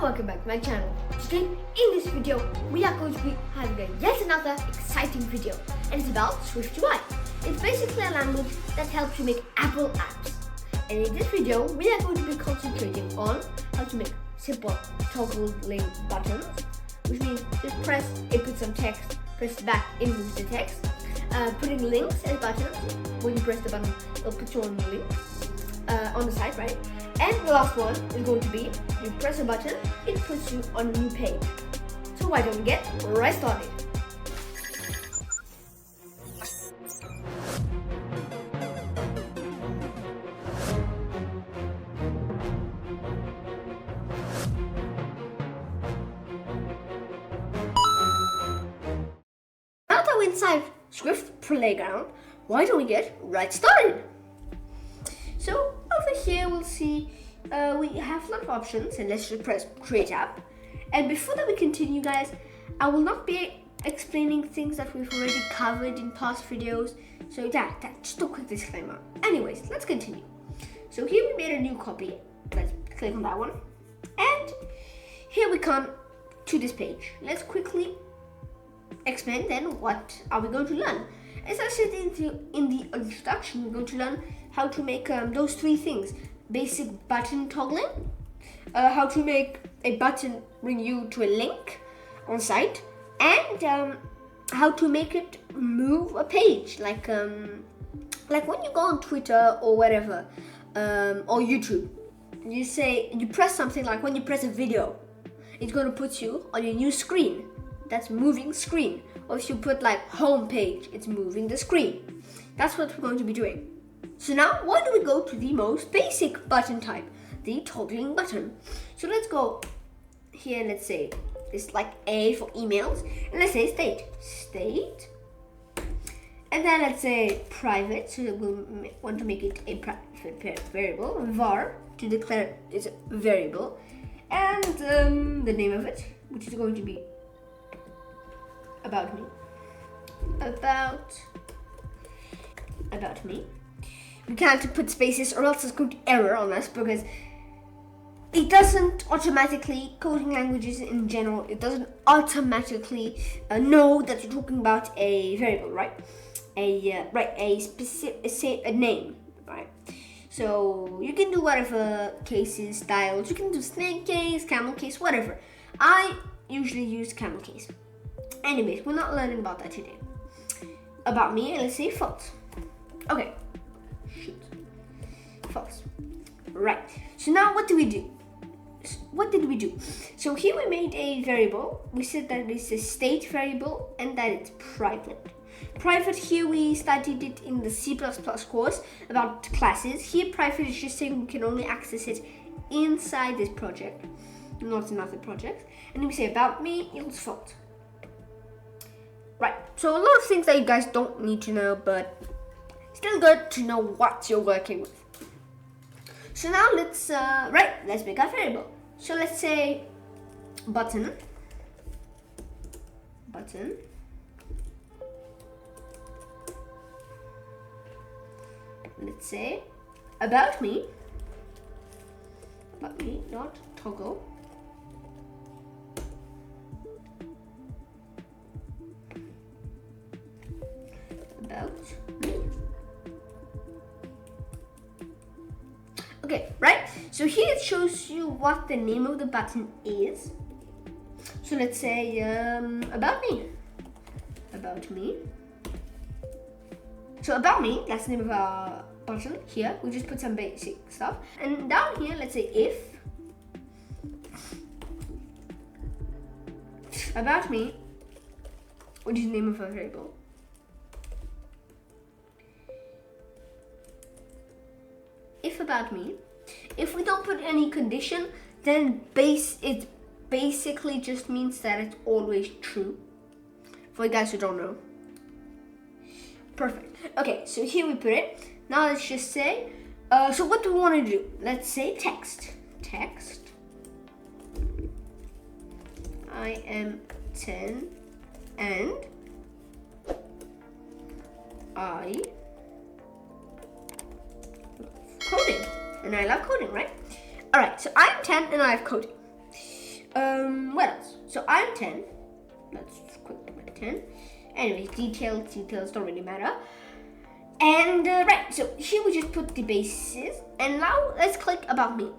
welcome back to my channel. Today in this video we are going to be having yet another exciting video, and it's about SwiftUI. It's basically a language that helps you make Apple apps, and in this video we are going to be concentrating on how to make simple toggling buttons, which means just press, input some text, press back, input the text, putting links as buttons. When you press the button it'll put you on the link on the side, right? And the last one is going to be, you press a button, it puts you on a new page. So why don't we get right started? Now that we're inside Swift Playground, why don't we get right started? So over here we'll see we have a lot of options, and let's just press create app. And before that we continue, guys, I will not be explaining things that we've already covered in past videos, so that's just a quick disclaimer. Anyways, let's continue. So here we made a new copy. Let's click on that one, and here we come to this page. Let's quickly explain then what are we going to learn. As I said in the introduction, we're going to learn how to make those three things: basic button toggling, how to make a button bring you to a link on site, and how to make it move a page, like when you go on Twitter or whatever, or YouTube. You press something, like when you press a video, it's going to put you on your new screen. That's moving screen. Or if you put like home page, it's moving the screen. That's what we're going to be doing. So now why don't we go to the most basic button type, the toggling button. So let's go here, let's say it's like A for emails, and let's say state, and then let's say private, so we'll want to make it a private variable, var, to declare it's a variable, and the name of it, which is going to be about me. About me. We can't put spaces or else it's going to error on us, because it doesn't automatically, coding languages in general, it doesn't automatically know that you're talking about a variable, right? A specific, a name, right? So you can do whatever cases, styles, you can do snake case, camel case, whatever. I usually use camel case. Anyways, we're not learning about that today. About me, let's say false. Okay. Shoot. False. Right. So now what do we do? What did we do? So here we made a variable. We said that it's a state variable and that it's private. Private, here we studied it in the C++ course about classes. Here private is just saying we can only access it inside this project, not in other projects. And then we say about me equals false. Right, so a lot of things that you guys don't need to know, but still good to know what you're working with. So now let's make our variable. So let's say button. Let's say about me dot toggle. About me. Okay, right? So here it shows you what the name of the button is. So let's say about me. So about me, that's the name of our button. Here we just put some basic stuff, and down here let's say if about me, which is the name of our variable. If about me, if we don't put any condition, then it basically just means that it's always true. For you guys who don't know. Perfect. Okay, so here we put it. Now let's just say, so what do we want to do? Let's say text. I am 10 and I coding, and I love coding, right? All right, so I'm 10 and I have coding. What else? So I'm 10. Let's quickly put 10. Anyways, details don't really matter. And right, so here we just put the bases, and now let's click about me.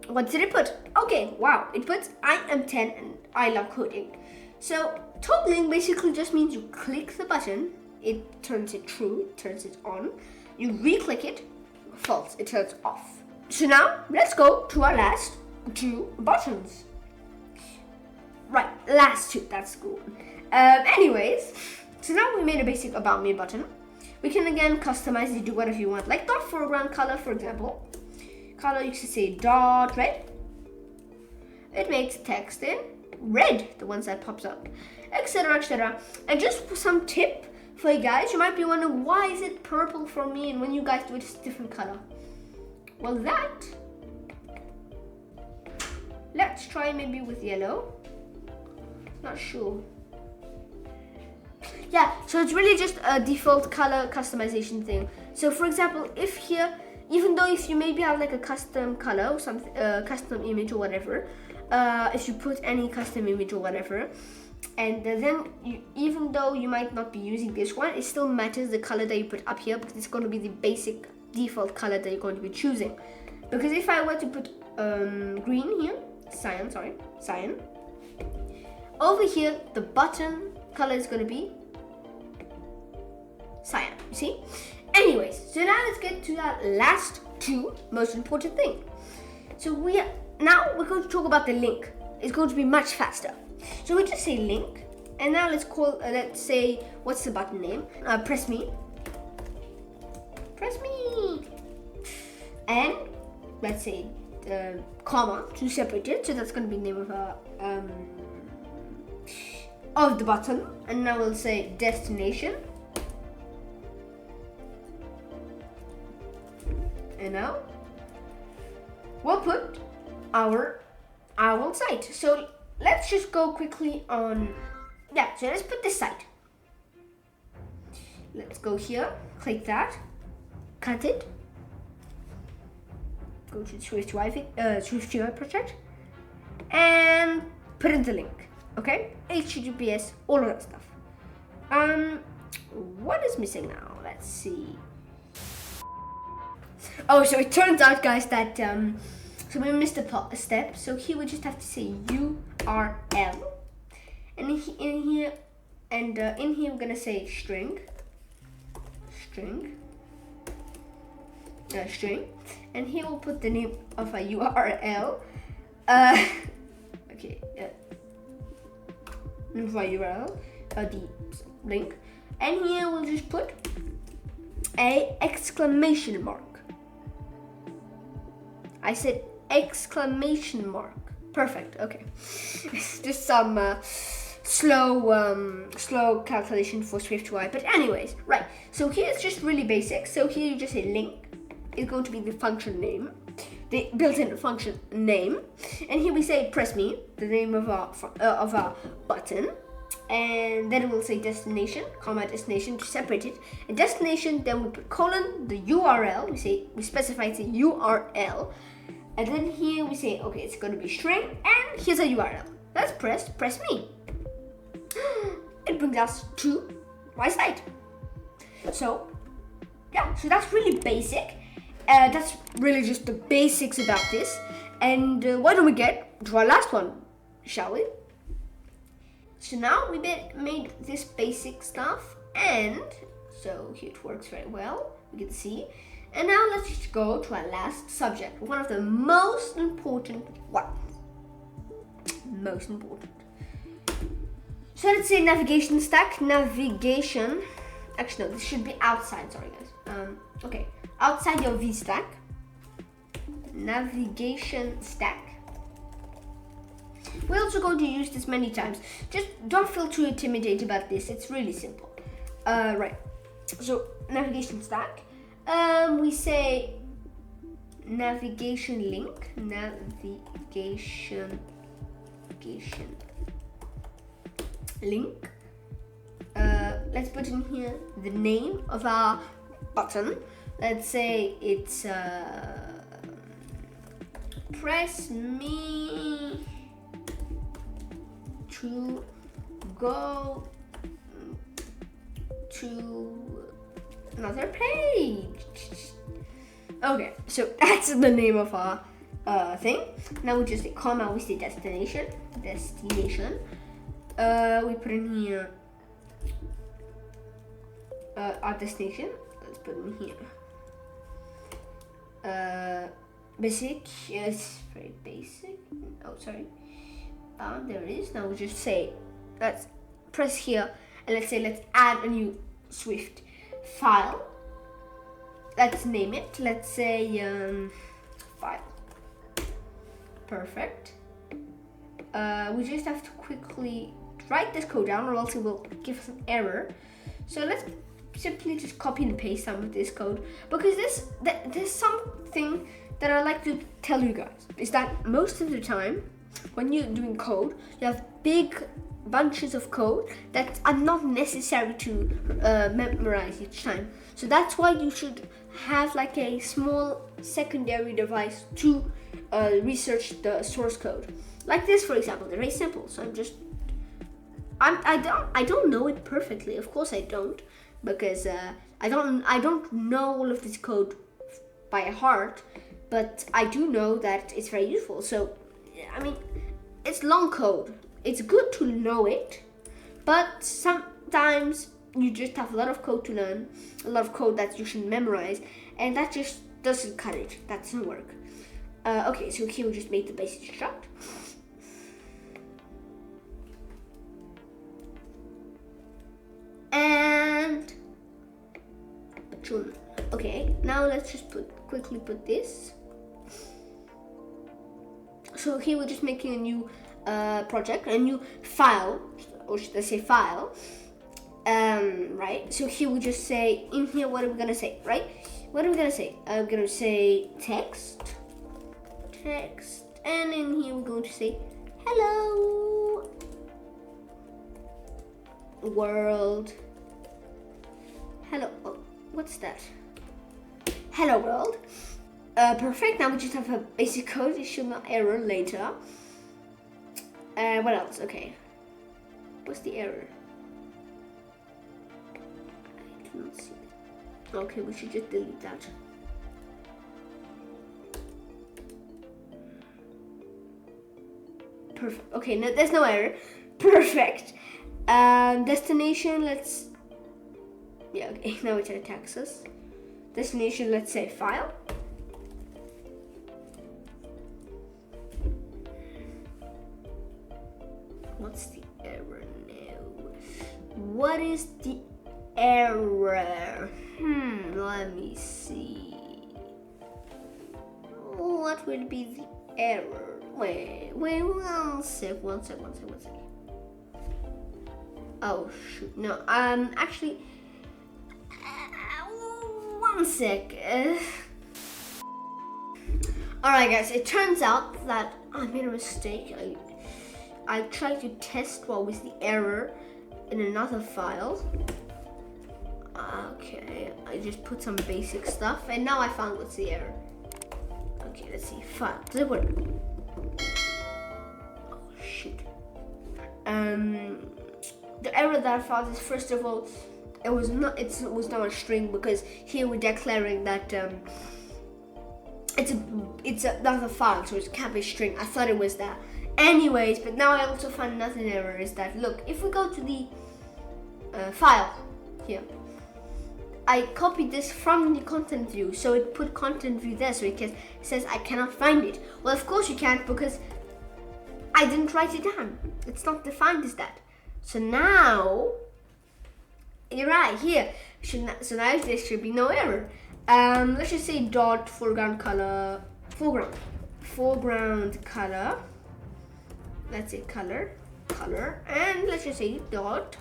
What did it put? Okay, wow, it puts I am 10 and I love coding. So toggling basically just means you click the button, it turns it true, it turns it on. You re-click it, false, it turns off. So now let's go to our last 2 buttons. Right, last 2, that's cool. Anyways, so now we made a basic about me button. We can again customize it, do whatever you want, like dot foreground color, for example. Color, you should say dot red. It makes text in red, the ones that pops up, etc, etc. And just for some tip for you guys, you might be wondering, why is it purple for me, and when you guys do it, it's a different color. Well, let's try maybe with yellow. Not sure. Yeah, so it's really just a default color customization thing. So for example, if here, even though if you maybe have like a custom color or something, custom image or whatever, if you put any custom image or whatever, and then even though you might not be using this one, it still matters the color that you put up here, because it's going to be the basic default color that you're going to be choosing. Because if I were to put green here, cyan, over here the button color is going to be cyan, you see? Anyways, so now let's get to that last 2 most important thing. So now we're going to talk about the link. It's going to be much faster. So we just say link, and now let's say, what's the button name? Press me, and let's say comma to separate it. So that's going to be the name of the button, and now we'll say destination. And now we'll put our site. So let's just go quickly on, so let's put this site. Let's go here, click that, cut it, go to SwiftUI project, and put in the link. Okay, HTTPS, all of that stuff. What is missing now? Let's see. Oh, so it turns out, guys, that so we missed a step. So here we just have to say URL, and in here we're gonna say string, and here we'll put the name of a URL. Name of a URL, the link, and here we'll just put a exclamation mark. I said exclamation mark. Perfect. Okay. Just some slow calculation for SwiftUI. But anyways, right. So here it's just really basic. So here you just say link is going to be the function name, the built-in function name, and here we say press me, the name of our button. And then we'll say destination, comma destination to separate it. And destination, then we put colon, the URL. We specify it's a URL. And then here we say, okay, it's going to be string, and here's a URL. Let's press me. It brings us to my site. So, yeah, so that's really basic. That's really just the basics about this. And why don't we get to our last one, shall we? So now we made this basic stuff, and so here it works very well, you can see. And now let's just go to our last subject, one of the most important ones. So let's say navigation stack, actually no, this should be outside, sorry guys. Okay, outside your V stack, navigation stack. We're also going to use this many times. Just don't feel too intimidated about this. It's really simple. Right. So navigation stack. We say navigation link. Navigation link. Let's put in here the name of our button. Let's say it's press me to go to another page. Okay, so that's the name of our thing. Now we just say comma, we say destination. We put in here our destination. Let's put in here. Basic, yes, very basic. Oh, sorry. There it is. Now we just say, let's press here and let's add a new Swift file. Let's name it. Let's say file. Perfect. We just have to quickly write this code down, or else it will give us an error. So let's simply just copy and paste some of this code, because there's something that I like to tell you guys, is that most of the time when you're doing code, you have big bunches of code that are not necessary to memorize each time. So that's why you should have like a small secondary device to research the source code. Like this, for example, they're very simple. So I don't know it perfectly. Of course I don't, because I don't know all of this code by heart, but I do know that it's very useful. So I mean, it's long code. It's good to know it, but sometimes you just have a lot of code to learn, a lot of code that you should memorize, and that just doesn't cut it. That doesn't work. Okay, so here we just made the basic struct. And okay, now let's just quickly put this. So here we're just making a new project, a new file, or should I say file, right? So here we just say, in here, what are we gonna say, right? What are we gonna say? I'm gonna say text, and in here we're going to say hello world. Hello, oh, what's that? Hello world. Perfect, now we just have a basic code. It should not error later. What else? Okay. What's the error? I cannot see it. Okay, we should just delete that. Perfect. Okay, no, there's no error. Perfect. Destination, let's... Yeah, okay, now it's in Texas. Destination, let's say file. What's the error now? What is the error? Let me see. What will be the error? Wait, one sec. Oh shoot, no, actually, one sec. Alright guys, it turns out that I made a mistake. I tried to test what was the error in another file. Okay, I just put some basic stuff, and now I found what's the error. Okay, let's see. File. Does it work? Oh shoot. The error that I found is, first of all, it was not a string, because here we're declaring that it's another file, so it can't be a string. I thought it was that. Anyways, but now I also found another error, is that, look, if we go to the file here, I copied this from the content view, so it put content view there, so it says I cannot find it. Well, of course you can't, because I didn't write it down. It's not defined as that. So now, you're right, here. So now there should be no error. Let's just say dot foreground color. Let's say color, and let's just say dot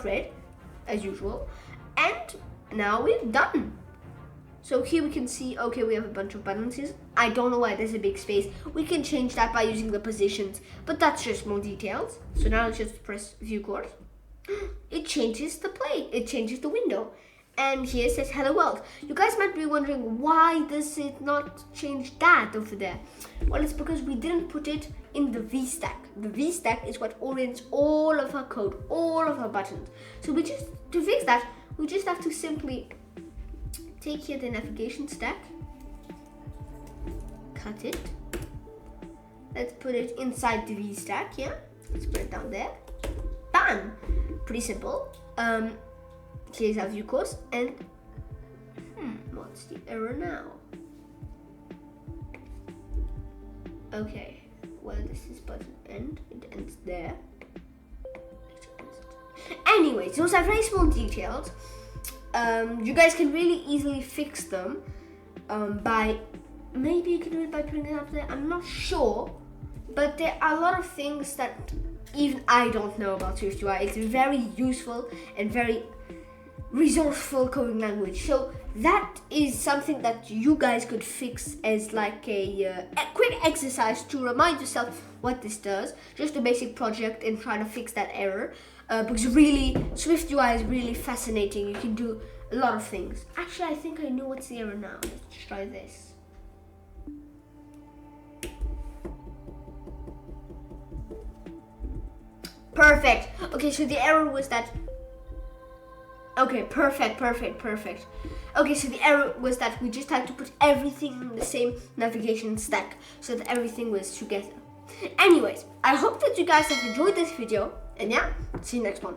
red, as usual. And now we're done. So here we can see, okay, we have a bunch of buttons here. I don't know why there's a big space. We can change that by using the positions, but that's just more details. So now let's just press view course. It changes the window. and here it says hello world. You guys might be wondering, why does it not change that over there? Well, it's because we didn't put it in the VStack. The VStack is what orients all of our code, all of our buttons. So to fix that, we just have to simply take here the navigation stack, cut it. Let's put it inside the VStack, yeah? Let's put it down there. Bam! Pretty simple. Here's our view course, and what's the error now? Okay, well, this is button end. It ends there. Anyways, those are very small details. You guys can really easily fix them by, maybe you can do it by putting it up there. I'm not sure, but there are a lot of things that even I don't know about SwiftUI. It's a very useful and very resourceful coding language. So that is something that you guys could fix as like a quick exercise to remind yourself what this does. Just a basic project and try to fix that error. Because really, SwiftUI is really fascinating. You can do a lot of things. Actually, I think I know what's the error now. Let's try this. Perfect. Okay, so the error was that. Okay, perfect. Okay, so the error was that we just had to put everything in the same navigation stack so that everything was together. Anyways, I hope that you guys have enjoyed this video, and yeah, see you next one.